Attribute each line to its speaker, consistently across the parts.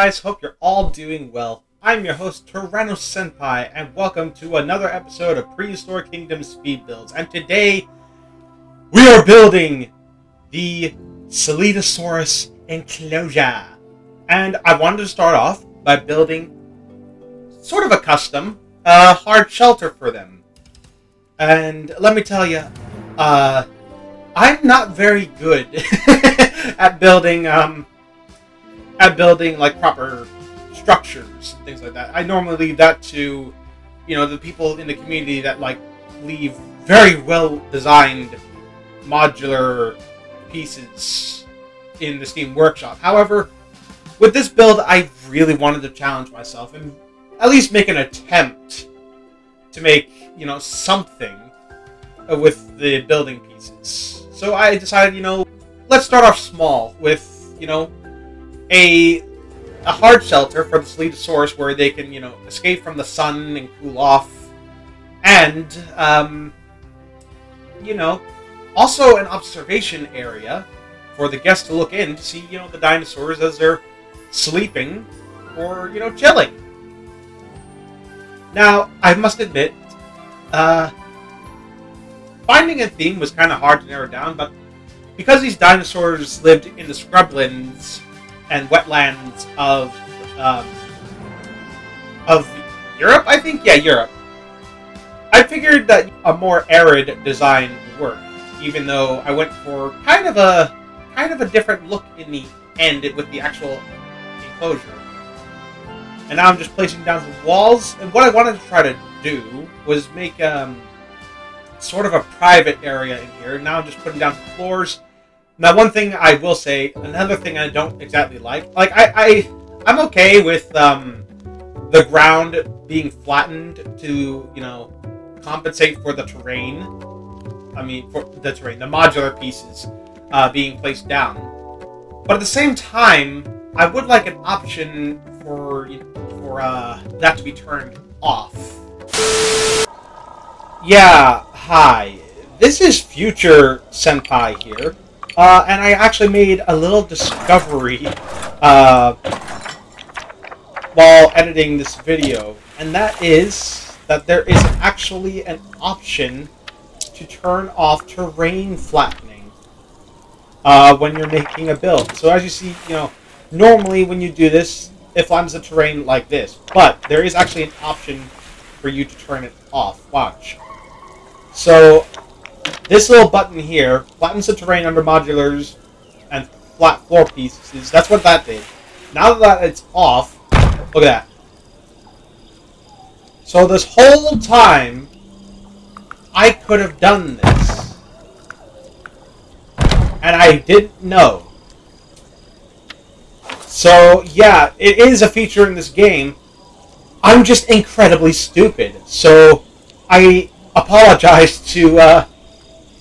Speaker 1: Senpais, hope you're all doing well. I'm your host, Senpai, and welcome to another episode of Prehistoric Kingdom Speed Builds. And today, we are building the Scelidosaurus enclosure. And I wanted to start off by building sort of a custom, hard shelter for them. And let me tell you, I'm not very good at building like proper structures and things like that. I normally leave that to, the people in the community that leave very well designed modular pieces in the Steam Workshop. However, with this build, I really wanted to challenge myself and at least make an attempt to make, something with the building pieces. So I decided, let's start off small with, a hard shelter for the Scelidosaurus where they can, escape from the sun and cool off. And, also an observation area for the guests to look in to see, the dinosaurs as they're sleeping or, chilling. Now, I must admit, finding a theme was kind of hard to narrow down, but because these dinosaurs lived in the scrublands and wetlands of Europe, I think? Yeah, Europe. I figured that a more arid design would work, even though I went for kind of a different look in the end with the actual enclosure. And now I'm just placing down some walls, and what I wanted to try to do was make sort of a private area in here. Now I'm just putting down some floors. Now, one thing I will say, another thing I don't exactly like I'm okay with the ground being flattened to, compensate for the terrain. I mean, for the terrain, the modular pieces being placed down. But at the same time, I would like an option for that to be turned off. Yeah, hi. This is future Senpai here. And I actually made a little discovery while editing this video, and that is that there is actually an option to turn off terrain flattening when you're making a build. So as you see, normally when you do this, it flattens the terrain like this, but there is actually an option for you to turn it off. Watch. So this little button here flattens the terrain under modulars and flat floor pieces. That's what that did. Now that it's off, look at that. So this whole time, I could have done this. And I didn't know. So, yeah, it is a feature in this game. I'm just incredibly stupid. So, I apologize to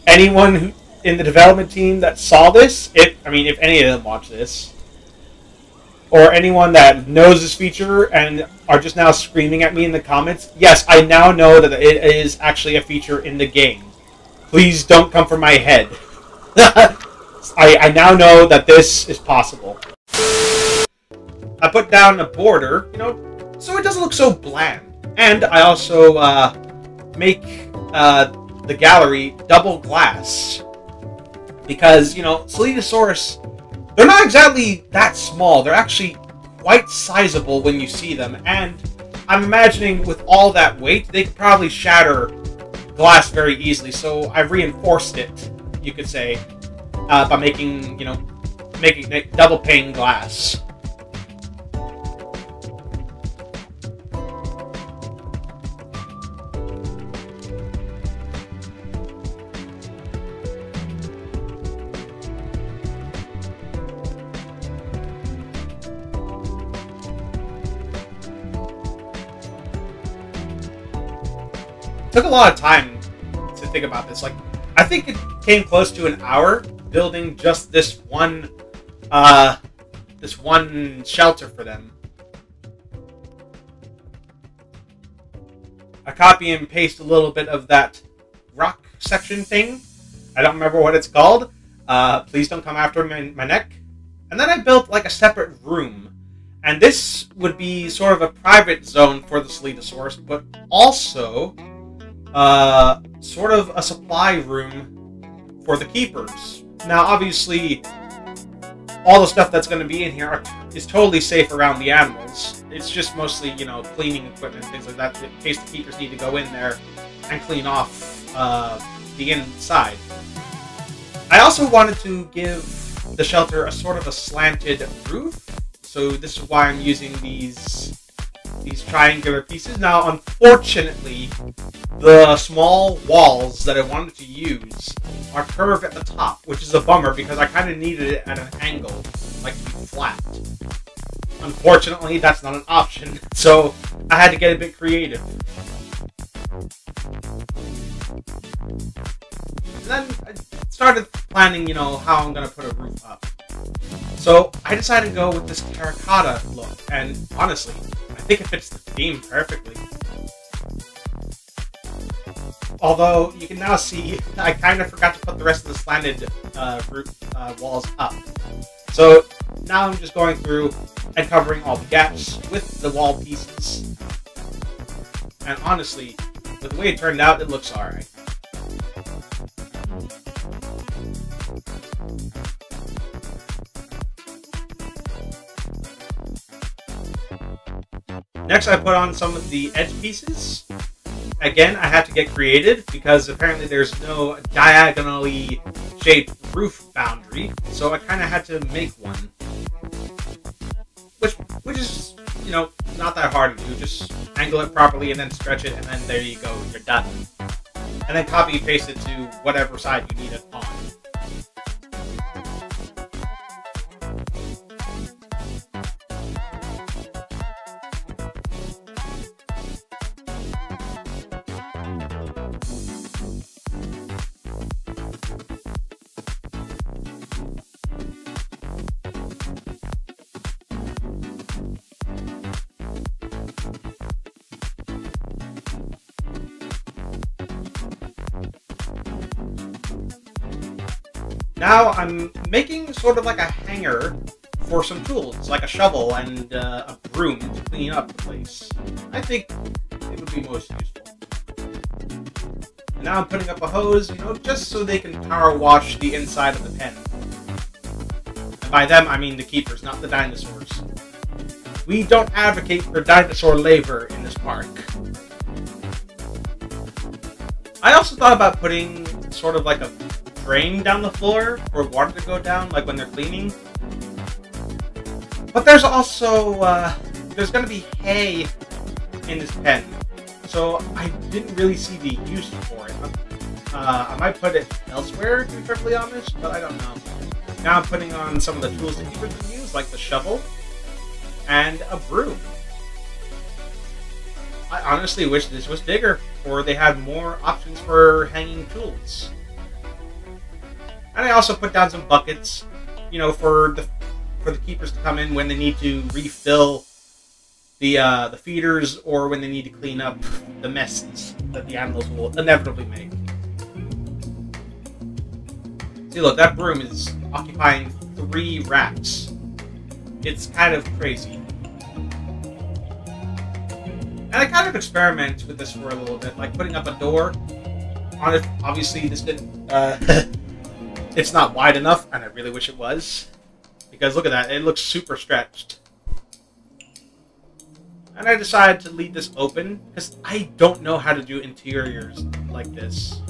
Speaker 1: anyone who in the development team that saw this, if any of them watch this, or anyone that knows this feature and are just now screaming at me in the comments, yes, I now know that it is actually a feature in the game. Please don't come for my head. I now know that this is possible. I put down a border, so it doesn't look so bland. And I also make the gallery double glass because Scelidosaurus, they're not exactly that small. They're actually quite sizable when you see them, and I'm imagining with all that weight they could probably shatter glass very easily. So I reinforced it, you could say, by making double pane glass. Took a lot of time to think about this. I think it came close to an hour building just this one shelter for them. I copy and paste a little bit of that rock section thing. I don't remember what it's called. Please don't come after my neck. And then I built a separate room And this would be sort of a private zone for the Scelidosaurus, but also sort of a supply room for the keepers. Now, obviously, all the stuff that's going to be in here is totally safe around the animals. It's just mostly, you know, cleaning equipment, things like that, in case the keepers need to go in there and clean off the inside. I also wanted to give the shelter a sort of a slanted roof, so this is why I'm using these triangular pieces. Now, unfortunately, the small walls that I wanted to use are curved at the top, which is a bummer because I kind of needed it at an angle, like to be flat. Unfortunately, that's not an option, so I had to get a bit creative. And then I started planning, you know, how I'm going to put a roof up. So I decided to go with this terracotta look, and honestly, I think it fits the theme perfectly. Although, you can now see, I kind of forgot to put the rest of the slanted roof walls up. So, now I'm just going through and covering all the gaps with the wall pieces. And honestly, with the way it turned out, it looks alright. Next, I put on some of the edge pieces. Again, I had to get creative because apparently there's no diagonally shaped roof boundary, so I kind of had to make one. Which is, you know, not that hard to do. Just angle it properly and then stretch it, and then there you go, you're done. And then copy and paste it to whatever side you need it on. Now I'm making sort of like a hanger for some tools, like a shovel and a broom to clean up the place. I think it would be most useful. And now I'm putting up a hose, you know, just so they can power wash the inside of the pen. And by them, I mean the keepers, not the dinosaurs. We don't advocate for dinosaur labor in this park. I also thought about putting sort of like a drain down the floor for water to go down, like when they're cleaning. But there's also, there's going to be hay in this pen, so I didn't really see the use for it. I might put it elsewhere, to be perfectly honest, but I don't know. Now I'm putting on some of the tools that people can use, like the shovel and a broom. I honestly wish this was bigger, or they had more options for hanging tools. And I also put down some buckets, you know, for the keepers to come in when they need to refill the feeders or when they need to clean up the messes that the animals will inevitably make. See, look, that broom is occupying 3 racks. It's kind of crazy. And I kind of experiment with this for a little bit, like putting up a door on it. Obviously, this didn't. It's not wide enough, and I really wish it was. Because look at that, it looks super stretched. And I decided to leave this open, because I don't know how to do interiors like this.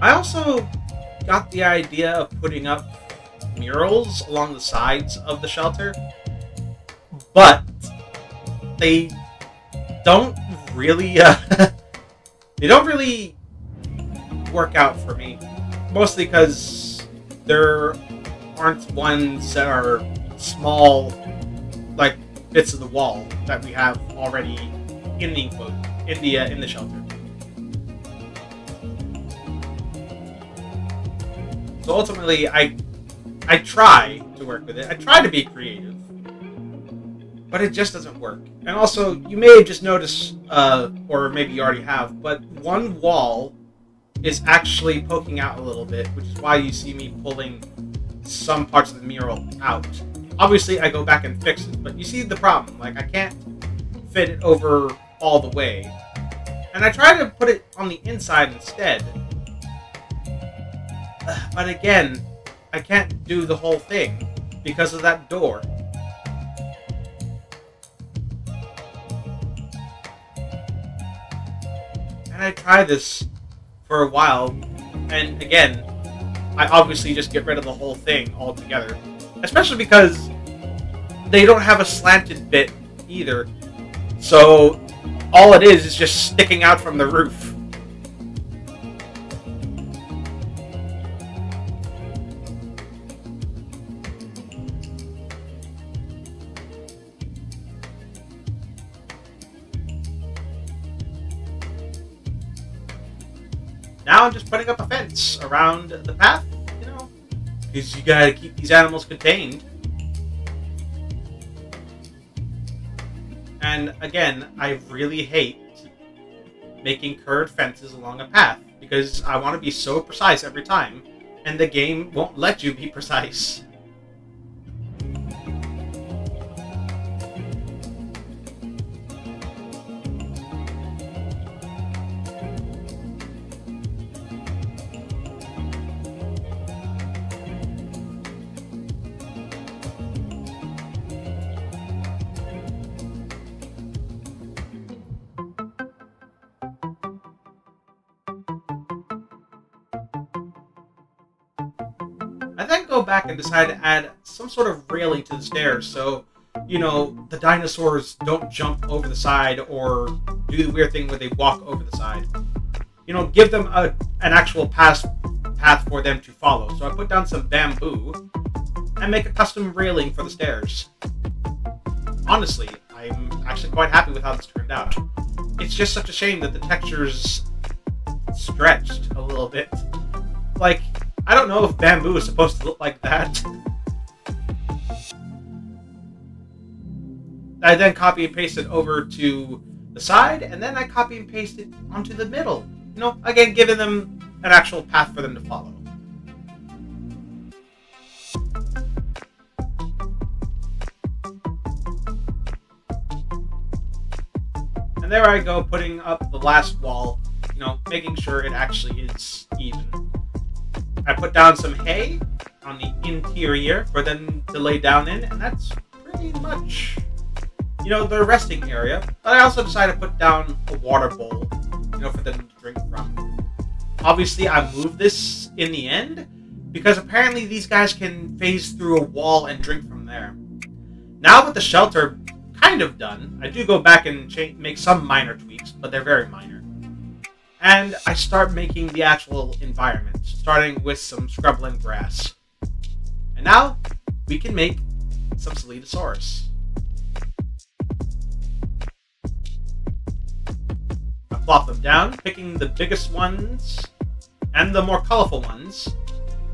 Speaker 1: I also got the idea of putting up murals along the sides of the shelter, but they don't really work out for me. Mostly because there aren't ones that are small, like bits of the wall that we have already in the in the shelter. So ultimately, I try to work with it. I try to be creative. but it just doesn't work. And also, you may have just noticed, or maybe you already have, but one wall is actually poking out a little bit, which is why you see me pulling some parts of the mural out. Obviously, I go back and fix it, but you see the problem. Like, I can't fit it over all the way. And I try to put it on the inside instead. But again, I can't do the whole thing because of that door. And I try this for a while, and again, I obviously just get rid of the whole thing altogether. Especially because they don't have a slanted bit either. So all it is just sticking out from the roof. Now I'm just putting up a fence around the path, you know, because you gotta keep these animals contained. And again, I really hate making curved fences along a path, because I want to be so precise every time, and the game won't let you be precise. I then go back and decide to add some sort of railing to the stairs so, you know, the dinosaurs don't jump over the side or do the weird thing where they walk over the side. You know, give them an actual path for them to follow. So I put down some bamboo and make a custom railing for the stairs. Honestly, I'm actually quite happy with how this turned out. It's just such a shame that the texture's stretched a little bit. Like, I don't know if bamboo is supposed to look like that. I then copy and paste it over to the side, and then I copy and paste it onto the middle. You know, again, giving them an actual path for them to follow. And there I go, putting up the last wall, you know, making sure it actually is even. I put down some hay on the interior for them to lay down in, and that's pretty much, you know, their resting area. But I also decided to put down a water bowl, you know, for them to drink from. Obviously, I moved this in the end because apparently these guys can phase through a wall and drink from there. Now with the shelter kind of done, I do go back and make some minor tweaks, but they're very minor. And I start making the actual environment, starting with some scrubland grass. And now, we can make some Scelidosaurus. I plop them down, picking the biggest ones and the more colorful ones.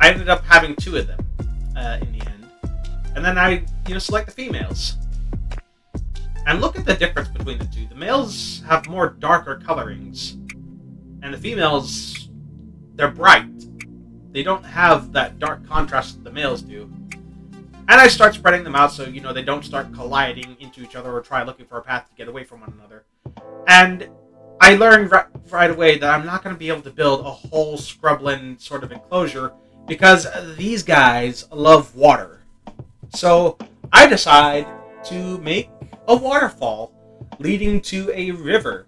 Speaker 1: I ended up having 2 of them in the end. And then I, you know, select the females. And look at the difference between the two. The males have more darker colorings. And the females, they're bright. They don't have that dark contrast that the males do. And I start spreading them out so, you know, they don't start colliding into each other or try looking for a path to get away from one another. And I learned right away that I'm not going to be able to build a whole scrubland sort of enclosure because these guys love water. So I decide to make a waterfall leading to a river.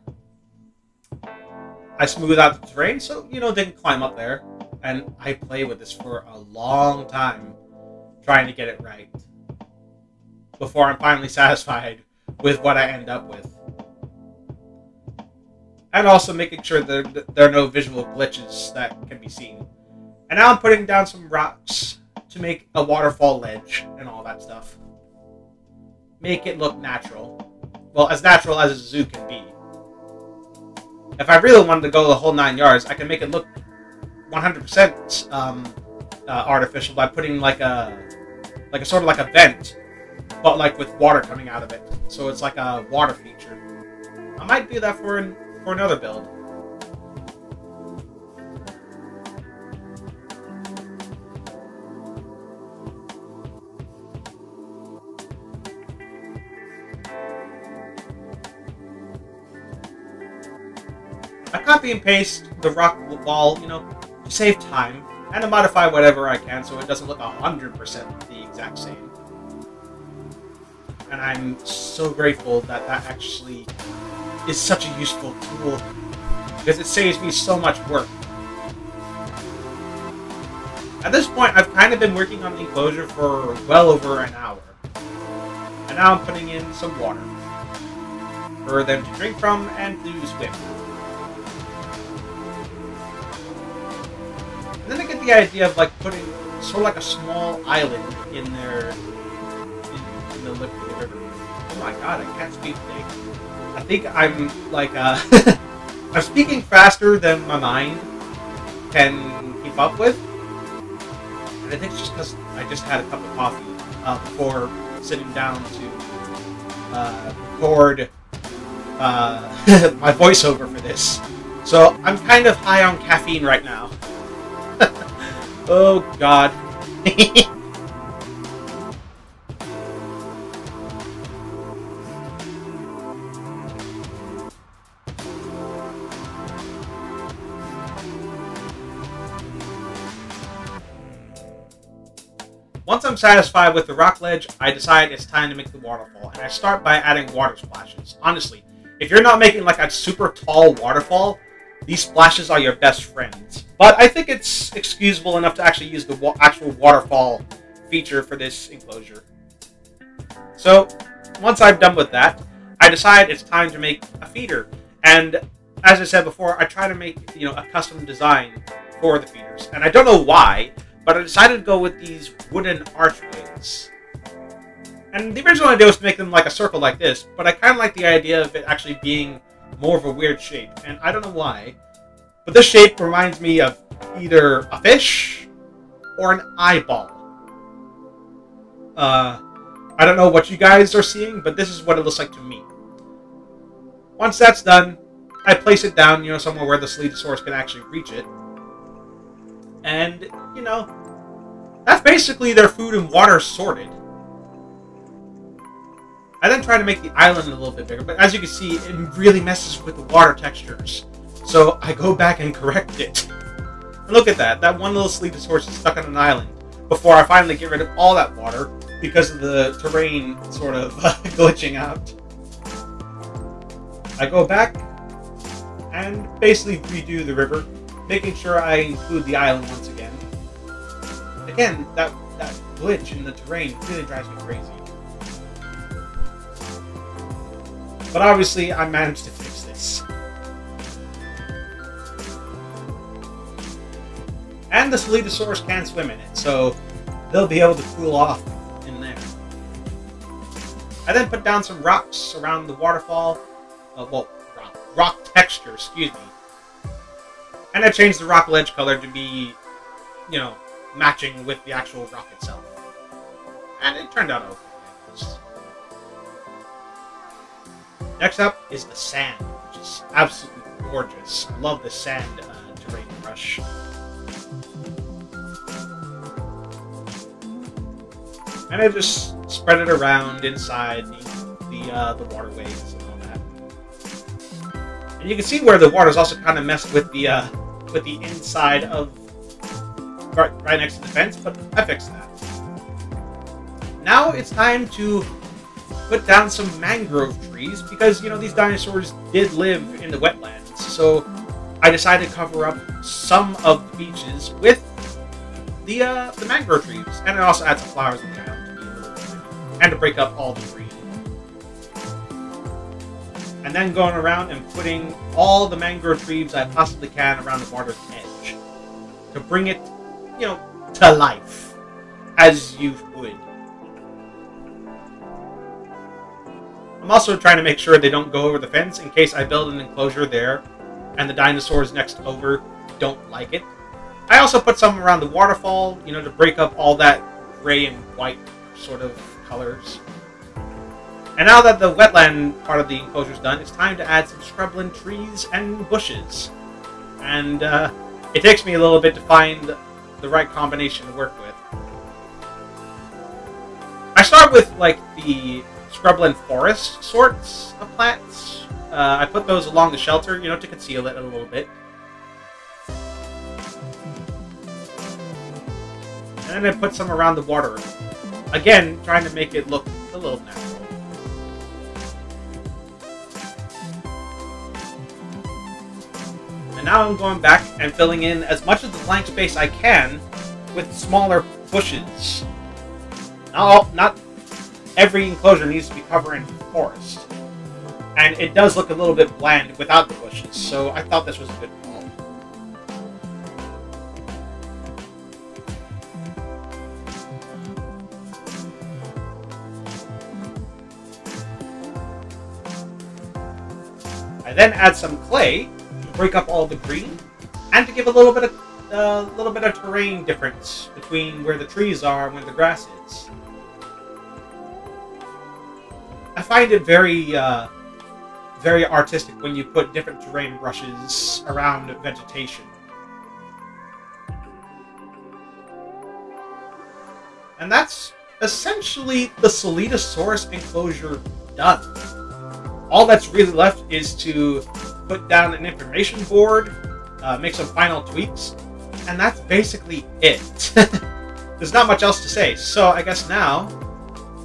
Speaker 1: I smooth out the terrain so, you know, they can climb up there. And I play with this for a long time, trying to get it right. Before I'm finally satisfied with what I end up with. And also making sure that there are no visual glitches that can be seen. And now I'm putting down some rocks to make a waterfall ledge and all that stuff. Make it look natural. Well, as natural as a zoo can be. If I really wanted to go the whole 9 yards, I can make it look 100% artificial by putting like a sort of like a vent but like with water coming out of it. So it's like a water feature. I might do that for another build. I copy and paste the rock wall, you know, to save time, and to modify whatever I can so it doesn't look 100% the exact same. And I'm so grateful that that actually is such a useful tool, because it saves me so much work. At this point, I've kind of been working on the enclosure for well over an hour. And now I'm putting in some water for them to drink from and to swim. And then I get the idea of like putting sort of like a small island in their in the lip of the river. Oh my god, I can't speak today. I think I'm like I'm speaking faster than my mind can keep up with. And I think it's just because I just had a cup of coffee before sitting down to record my voiceover for this. So I'm kind of high on caffeine right now. Oh god. Once I'm satisfied with the rock ledge, I decide it's time to make the waterfall, and I start by adding water splashes. Honestly, if you're not making like a super tall waterfall, these splashes are your best friends. But I think it's excusable enough to actually use the actual waterfall feature for this enclosure. So, once I'm done with that, I decide it's time to make a feeder. And as I said before, I try to make, you know, a custom design for the feeders. And I don't know why, but I decided to go with these wooden archways. And the original idea was to make them like a circle like this, but I kind of like the idea of it actually being more of a weird shape, and I don't know why. But this shape reminds me of either a fish or an eyeball. I don't know what you guys are seeing, but this is what it looks like to me. Once that's done, I place it down, you know, somewhere where the Scelidosaurus can actually reach it. And, you know, that's basically their food and water sorted. I then try to make the island a little bit bigger, but as you can see, it really messes with the water textures. So I go back and correct it. And look at that. That one little Scelidosaurus is stuck on an island before I finally get rid of all that water because of the terrain sort of glitching out. I go back and basically redo the river, making sure I include the island once again. Again, that glitch in the terrain really drives me crazy. But obviously, I managed to fix this. And the Scelidosaurus can swim in it, so they'll be able to cool off in there. I then put down some rocks around the waterfall. Well, rock texture, excuse me. And I changed the rock ledge color to be, you know, matching with the actual rock itself. And it turned out okay. Next up is the sand, which is absolutely gorgeous. I love the sand terrain brush. And I just spread it around inside the waterways and all that. And you can see where the water's also kind of messed with the inside of right next to the fence, but I fixed that. Now it's time to put down some mangrove trees because, you know, these dinosaurs did live in the wetlands. So I decided to cover up some of the beaches with the mangrove trees, and it also adds some flowers in the island to be a little bit, and to break up all the green. And then going around and putting all the mangrove trees I possibly can around the water's edge to bring it, you know, to life, as you would. I'm also trying to make sure they don't go over the fence in case I build an enclosure there and the dinosaurs next over don't like it. I also put some around the waterfall, you know, to break up all that gray and white sort of colors. And now that the wetland part of the enclosure is done, it's time to add some scrubland trees and bushes. And it takes me a little bit to find the right combination to work with. I start with like the scrubland forest sorts of plants. I put those along the shelter, you know, to conceal it a little bit. And then I put some around the water. Again, trying to make it look a little natural. And now I'm going back and filling in as much of the blank space I can with smaller bushes. Not every enclosure needs to be covered in forest. And it does look a little bit bland without the bushes, so I thought this was a good call. I then add some clay to break up all the green and to give a little bit of terrain difference between where the trees are and where the grass is. I find it very artistic when you put different terrain brushes around vegetation. And that's essentially the Scelidosaurus enclosure done. All that's really left is to put down an information board, make some final tweaks, and that's basically it. There's not much else to say, so I guess now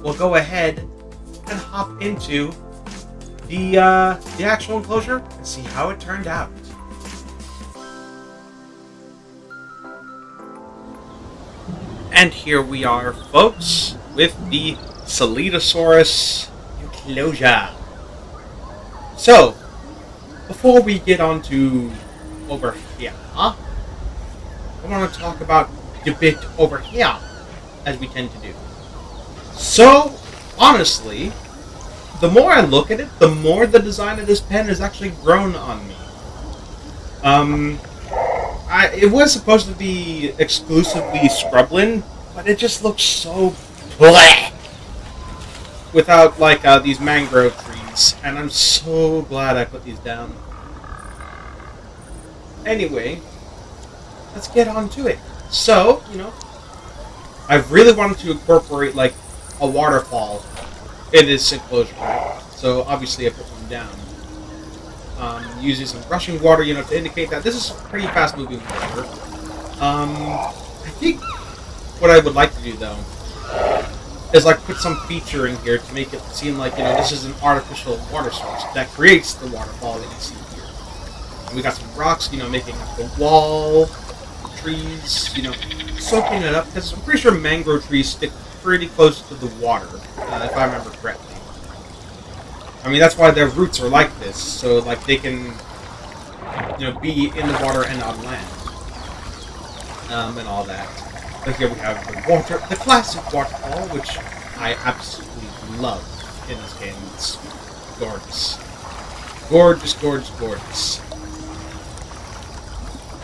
Speaker 1: we'll go ahead and hop into the actual enclosure and see how it turned out. And here we are, folks, with the Scelidosaurus enclosure. So, before we get on to over here, I want to talk about the bit over here, as we tend to do. So, honestly, the more I look at it, the more the design of this pen has actually grown on me. It was supposed to be exclusively scrubland, but it just looks so bleh without like these mangrove trees, and I'm so glad I put these down. Anyway, let's get on to it. So, you know, I really wanted to incorporate like a waterfall in this enclosure, so obviously I put one down. Using some rushing water, you know, to indicate that this is pretty fast-moving water. I think what I would like to do, though, is like put some feature in here to make it seem like, you know, this is an artificial water source that creates the waterfall that you see here. And we got some rocks, you know, making up the wall, trees, you know, soaking it up, because I'm pretty sure mangrove trees stick pretty close to the water, if I remember correctly. I mean, that's why their roots are like this, so like they can, you know, be in the water and on land, and all that. But here we have the classic waterfall, which I absolutely love in this game. It's gorgeous, gorgeous, gorgeous, gorgeous.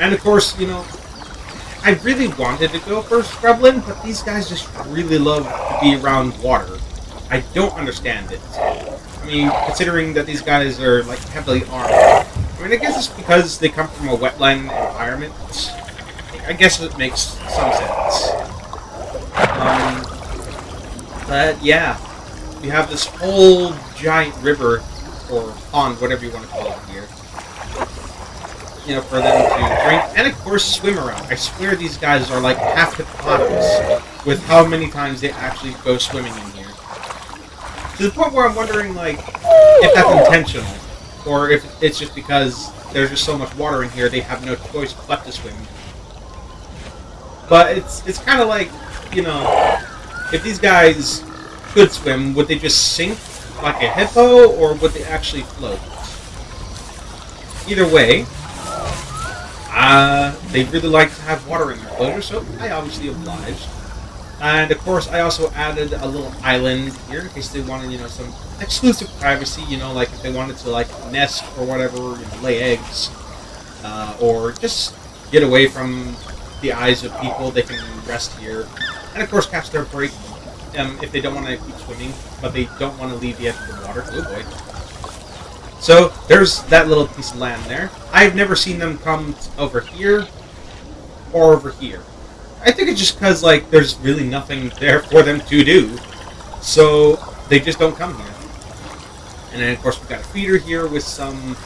Speaker 1: And of course, you know, I really wanted to go for scrubland, but these guys just really love to be around water. I don't understand it. I mean, considering that these guys are like heavily armed. I mean, I guess it's because they come from a wetland environment. I guess it makes some sense. But yeah, we have this whole giant river, or pond, whatever you want to call it here. You know, for them to drink, and of course swim around. I swear these guys are like half hippopotamus with how many times they actually go swimming in here. To the point where I'm wondering, like, if that's intentional, or if it's just because there's just so much water in here they have no choice but to swim. But it's kind of like, you know, if these guys could swim, would they just sink like a hippo, or would they actually float? Either way, they really like to have water in their enclosure, so I obviously obliged. And of course, I also added a little island here in case they wanted, you know, some exclusive privacy. You know, like if they wanted to like nest or whatever, you know, lay eggs, or just get away from the eyes of people, they can rest here. And of course, catch their break if they don't want to keep swimming, but they don't want to leave the edge of the water. Oh boy. So there's that little piece of land there. I've never seen them come over here or over here. I think it's just because like there's really nothing there for them to do, so they just don't come here. And then of course we've got a feeder here with some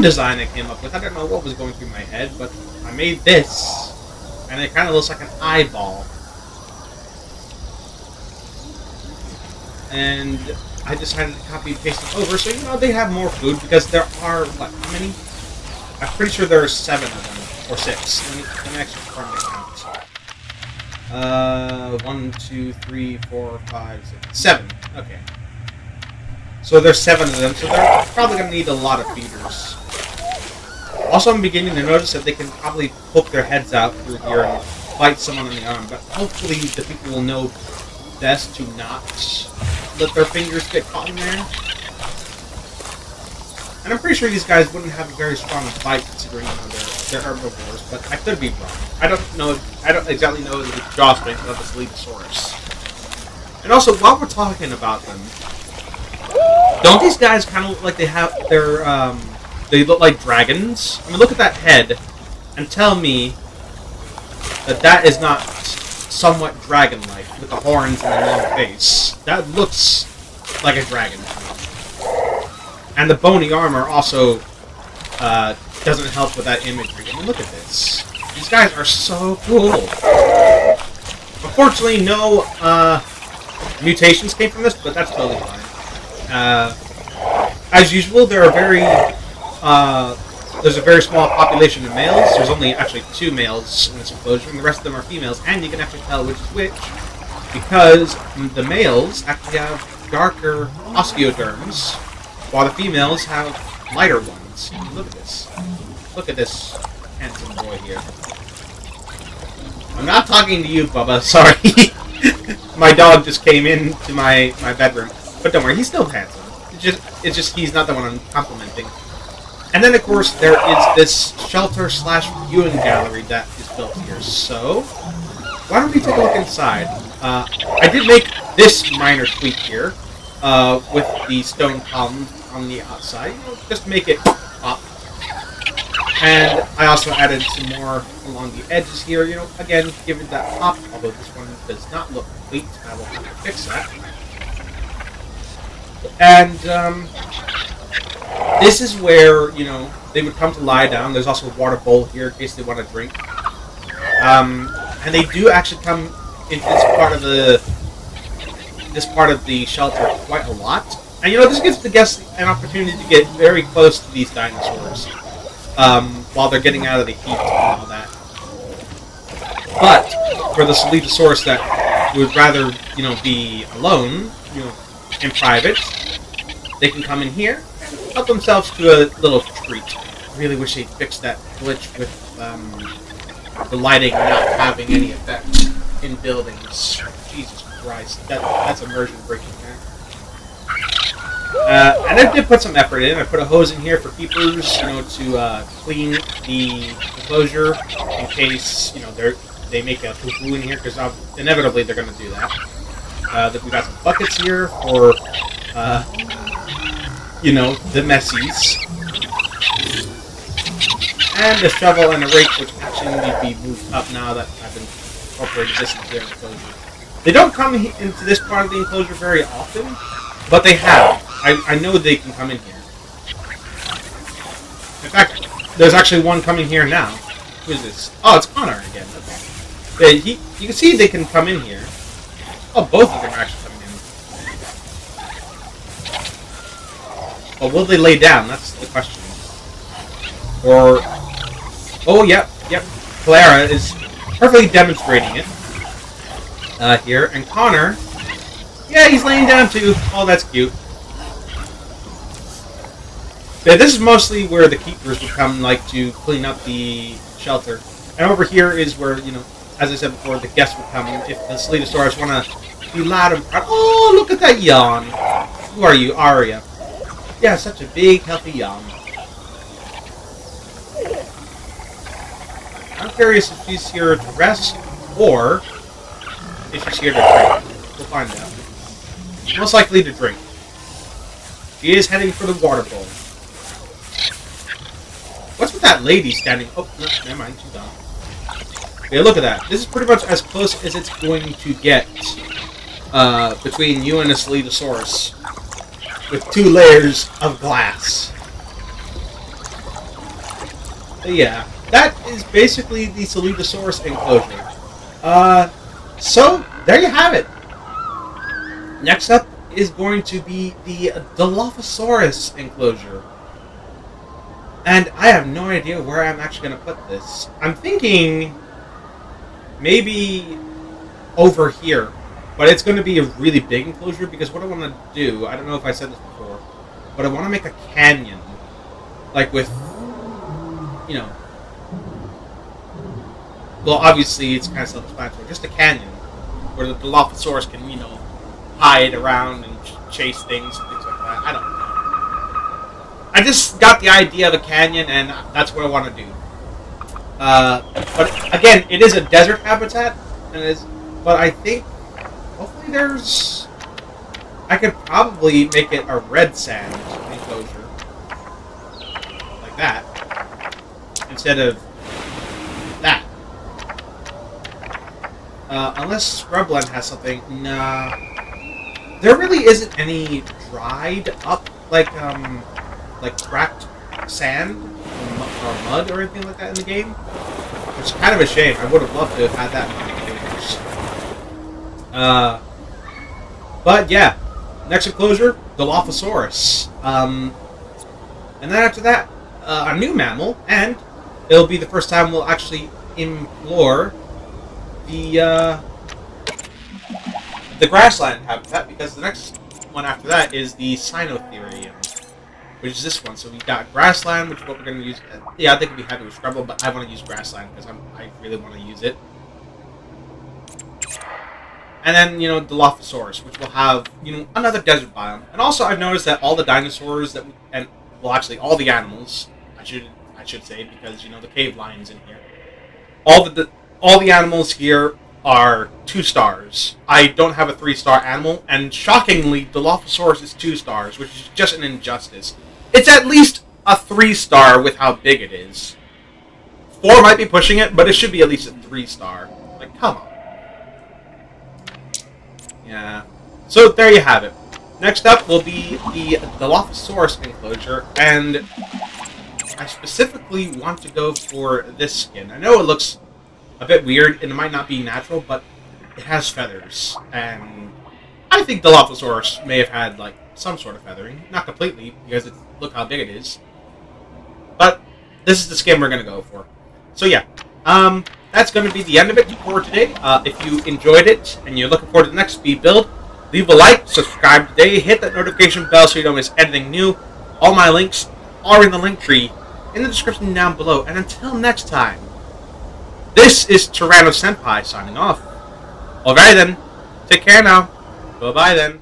Speaker 1: design I came up with. I don't know what was going through my head, but I made this, and it kind of looks like an eyeball. And I decided to copy and paste it over, so you know they have more food because there are what? How many? I'm pretty sure there are 7 of them or 6. Let me actually confirm the count. 1, 2, 3, 4, 5, 6, 7. Okay. So there's 7 of them, so they're probably going to need a lot of feeders. Also, I'm beginning to notice that they can probably poke their heads out through here and bite someone in the arm, but hopefully the people will know best to not let their fingers get caught in there. And I'm pretty sure these guys wouldn't have a very strong bite considering they're herbivores, but I could be wrong. I don't exactly know the jaw strength of the Scelidosaurus. And also, while we're talking about them, don't these guys kind of look like they look like dragons? I mean, look at that head, and tell me that is not somewhat dragon-like, with the horns and the long face. That looks like a dragon. And the bony armor also doesn't help with that imagery. I mean, look at this. These guys are so cool. Unfortunately, no mutations came from this, but that's totally fine. As usual, there's a very small population of males. There's only actually 2 males in this enclosure, and the rest of them are females. And you can actually tell which is which because the males actually have darker osteoderms, while the females have lighter ones. Look at this. Look at this handsome boy here. I'm not talking to you, Bubba. Sorry. My dog just came into my bedroom. But don't worry, he's still handsome. It's just he's not the one I'm complimenting. And then, of course, there is this shelter/viewing gallery that is built here. So, why don't we take a look inside? I did make this minor tweak here with the stone columns on the outside, just to make it pop. And I also added some more along the edges here, again, give it that pop, although this one does not look complete. I will have to fix that. And this is where, they would come to lie down. There's also a water bowl here in case they want to drink. And they do actually come into this part of the shelter quite a lot. And this gives the guests an opportunity to get very close to these dinosaurs while they're getting out of the heat and all that. But for the Scelidosaurus that would rather, be alone, in private, they can come in here and help themselves to a little treat. I really wish they'd fix that glitch with the lighting not having any effect in buildings. Jesus Christ, that's immersion breaking there. And I did put some effort in. I put a hose in here for keepers, to clean the enclosure in case, they make a poo-poo in here, because inevitably they're going to do that. We got some buckets here for, the messies. And a shovel and a rake, which actually need to be moved up now that I've incorporated this into their enclosure. They don't come into this part of the enclosure very often, but they have. I know they can come in here. In fact, there's actually one coming here now. Who is this? Oh, it's Connor again. Okay. You can see they can come in here. Oh, both of them are actually coming in. But will they lay down? That's the question. Or... Oh, yep. Clara is perfectly demonstrating it. Here. And Connor... Yeah, he's laying down too. Oh, that's cute. Yeah, this is mostly where the keepers would come, to clean up the shelter. And over here is where, as I said before, the guests would come if the Scelidosaurus want to be loud and proud. Oh, look at that yawn. Who are you, Aria? Yeah, such a big, healthy yawn. I'm curious if she's here to rest or if she's here to drink. We'll find out. Most likely to drink. She is heading for the water bowl. What's with that lady standing? Oh, no, never mind. She's gone. Okay, look at that. This is pretty much as close as it's going to get between you and a Scelidosaurus. With 2 layers of glass. But yeah, that is basically the Scelidosaurus enclosure. So, there you have it. Next up is going to be the Dilophosaurus enclosure. And I have no idea where I'm actually going to put this. I'm thinking maybe over here. But it's going to be a really big enclosure because what I want to do, I don't know if I said this before, but I want to make a canyon. Like with, you know, well, obviously it's kind of self-explanatory, just a canyon where the Dilophosaurus can, you know, hide around and chase things and things like that. I don't know. I just got the idea of a canyon and that's what I want to do. But again, it is a desert habitat, and but I think hopefully there's... I could probably make it a red sand enclosure. Like that. Instead of that. Unless Scrubland has something... Nah. There really isn't any dried up, like cracked sand or mud or anything like that in the game. Which is kind of a shame. I would have loved to have had that in the enclosures. But yeah, next enclosure, Dilophosaurus. And then after that, a new mammal, and it'll be the first time we'll actually implore the grassland habitat, because the next one after that is the Cynotherium, which is this one. So we got grassland, which is what we're going to use. Yeah, I think it'd be happy with Scrubble, but I want to use grassland because I really want to use it. And then, you know, Dilophosaurus, which will have, you know, another desert biome. And also, I've noticed that all the dinosaurs that, well, actually, all the animals, I should say, because, you know, the cave lions in here. All the animals here are 2 stars. I don't have a 3-star animal, and shockingly, Dilophosaurus is 2 stars, which is just an injustice. It's at least a 3-star with how big it is. 4 might be pushing it, but it should be at least a 3-star. Like, come on. Yeah. So there you have it. Next up will be the Dilophosaurus enclosure, and I specifically want to go for this skin. I know it looks a bit weird, and it might not be natural, but it has feathers, and I think Dilophosaurus may have had, like, some sort of feathering. Not completely, because look how big it is. But this is the skin we're going to go for. So yeah, that's going to be the end of it for today. If you enjoyed it, and you're looking forward to the next speed build, leave a like, subscribe today, hit that notification bell so you don't miss anything new. All my links are in the link tree in the description down below. And until next time, this is Tyranno Senpai signing off. Alright then, take care now. Bye-bye then.